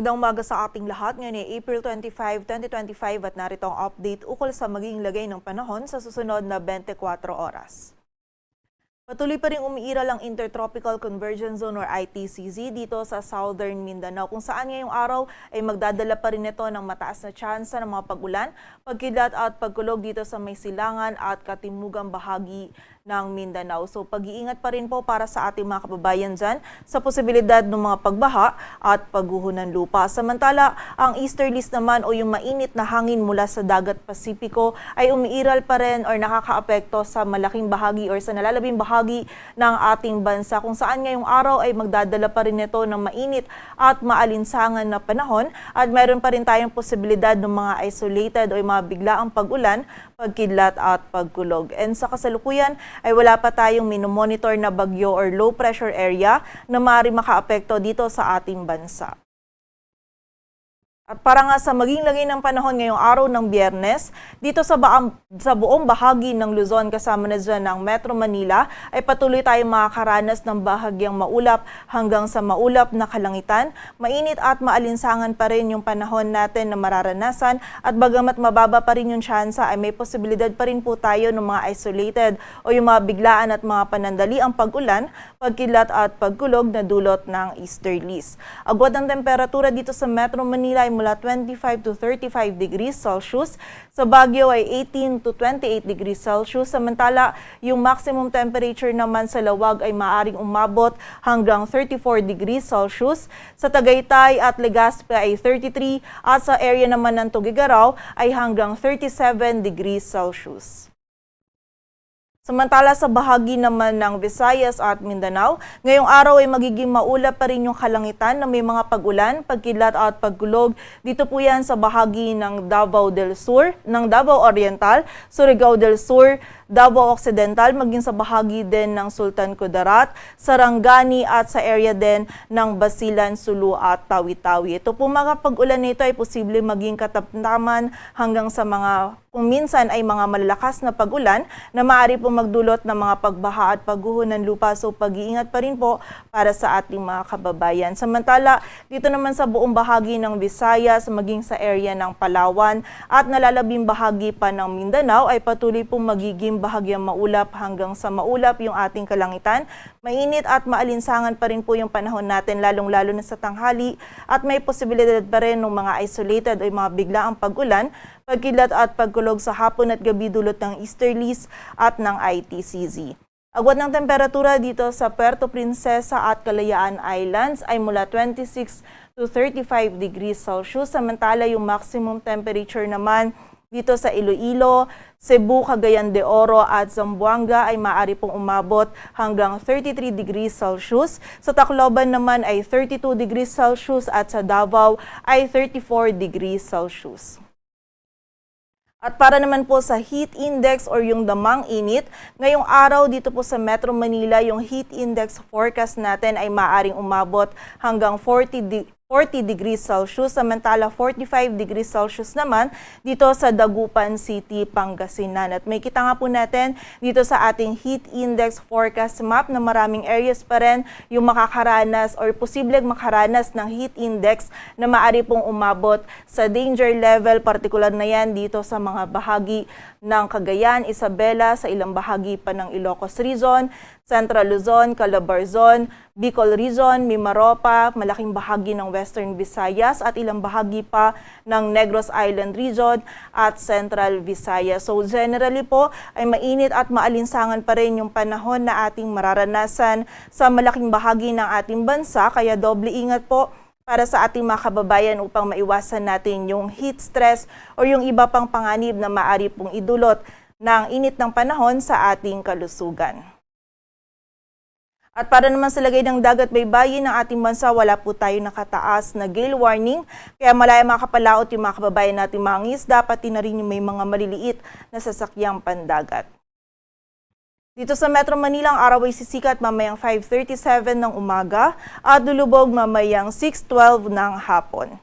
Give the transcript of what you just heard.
Magandang umaga sa ating lahat. Ngayon ay April 25, 2025 at narito ang update ukol sa magiging lagay ng panahon sa susunod na 24 oras. Patuloy pa rin umiiral ang Intertropical Convergence Zone or ITCZ dito sa Southern Mindanao kung saan ngayong araw ay magdadala pa rin ito ng mataas na tsansa ng mga pag-ulan, pagkidlat at pagkulog dito sa may silangan at katimugang bahagi ng Mindanao. So pag-iingat pa rin po para sa ating mga kababayan dyan sa posibilidad ng mga pagbaha at pagguho ng lupa. Samantala, ang easterlies naman o yung mainit na hangin mula sa dagat Pasipiko ay umiiral pa rin or nakakaapekto sa malaking bahagi or sa nalalabing bahagi ng ating bansa kung saan ngayong araw ay magdadala pa rin ito ng mainit at maalinsangan na panahon at meron pa rin tayong posibilidad ng mga isolated o yung mga biglaang pag-ulan, pagkidlat at pagkulog. And sa kasalukuyan ay wala pa tayong minomonitor na bagyo or low pressure area na maaaring makaapekto dito sa ating bansa. At para nga sa maging lagay ng panahon ngayong araw ng Biyernes, dito sa buong bahagi ng Luzon kasama na dyan ng Metro Manila, ay patuloy tayong makakaranas ng bahagyang maulap hanggang sa maulap na kalangitan. Mainit at maalinsangan pa rin yung panahon natin na mararanasan at bagamat mababa pa rin yung tsansa ay may posibilidad pa rin po tayo ng mga isolated o yung mga biglaan at mga panandali ang pag-ulan, pagkilat at pagkulog na dulot ng easterlies. Agwat ng temperatura dito sa Metro Manila ay mula 25 to 35 degrees Celsius. Sa Baguio ay 18 to 28 degrees Celsius. Samantala, yung maximum temperature naman sa Lawag ay maaring umabot hanggang 34 degrees Celsius. Sa Tagaytay at Legazpi ay 33 at sa area naman ng Tuguegarao ay hanggang 37 degrees Celsius. Samantala sa bahagi naman ng Visayas at Mindanao, ngayong araw ay magiging maulap pa rin yung kalangitan na may mga pag-ulan, pagkidlat at pagkulog. Dito po yan sa bahagi ng Davao del Sur, ng Davao Oriental, Surigao del Sur, Davao Occidental, maging sa bahagi din ng Sultan Kudarat, Sarangani at sa area din ng Basilan, Sulu at Tawi-Tawi. Ito po mga pag-ulan nito ay posible maging katamtaman hanggang sa mga kung minsan ay mga malalakas na pag-ulan na maaari po magdulot ng mga pagbaha at pagguho ng lupa. So pag-iingat pa rin po para sa ating mga kababayan. Samantala, dito naman sa buong bahagi ng Visayas, maging sa area ng Palawan at nalalabing bahagi pa ng Mindanao ay patuloy po magiging bahagyang maulap hanggang sa maulap yung ating kalangitan. Mainit at maalinsangan pa rin po yung panahon natin lalong-lalo na sa tanghali at may posibilidad pa rin ng mga isolated o mga biglaang pag-ulan, pagkidlat at pagkulog sa hapon at gabi dulot ng easterlies at ng ITCZ. Agwat ng temperatura dito sa Puerto Princesa at Kalayaan Islands ay mula 26 to 35 degrees Celsius. Samantala yung maximum temperature naman dito sa Iloilo, Cebu, Cagayan de Oro at Zamboanga ay maaari pong umabot hanggang 33 degrees Celsius. Sa Tacloban naman ay 32 degrees Celsius at sa Davao ay 34 degrees Celsius. At para naman po sa heat index or yung damang init, ngayong araw dito po sa Metro Manila, yung heat index forecast natin ay maaaring umabot hanggang 40 degrees Celsius, samantala 45 degrees Celsius naman dito sa Dagupan City, Pangasinan. At may kita nga po natin dito sa ating heat index forecast map na maraming areas pa rin yung makakaranas or posibleng makaranas ng heat index na maaari pong umabot sa danger level, partikular na yan dito sa mga bahagi ng Cagayan, Isabela, sa ilang bahagi pa ng Ilocos Region, Central Luzon, Calabarzon, Bicol Region, Mimaropa, malaking bahagi ng Western Visayas at ilang bahagi pa ng Negros Island Region at Central Visayas. So generally po ay mainit at maalinsangan pa rin yung panahon na ating mararanasan sa malaking bahagi ng ating bansa, kaya doble ingat po para sa ating mga kababayan upang maiwasan natin yung heat stress o yung iba pang panganib na maaari pong idulot ng init ng panahon sa ating kalusugan. At para naman sa lagay ng dagat baybayin ng ating bansa, wala po tayo nakataas na gale warning. Kaya malaya makapalaot yung mga kababayan natin mga isda, pati na rin yung may mga maliliit na sasakyang pandagat. Dito sa Metro Manila, ang araw ay sisikat mamayang 5:37 ng umaga at lulubog mamayang 6:12 ng hapon.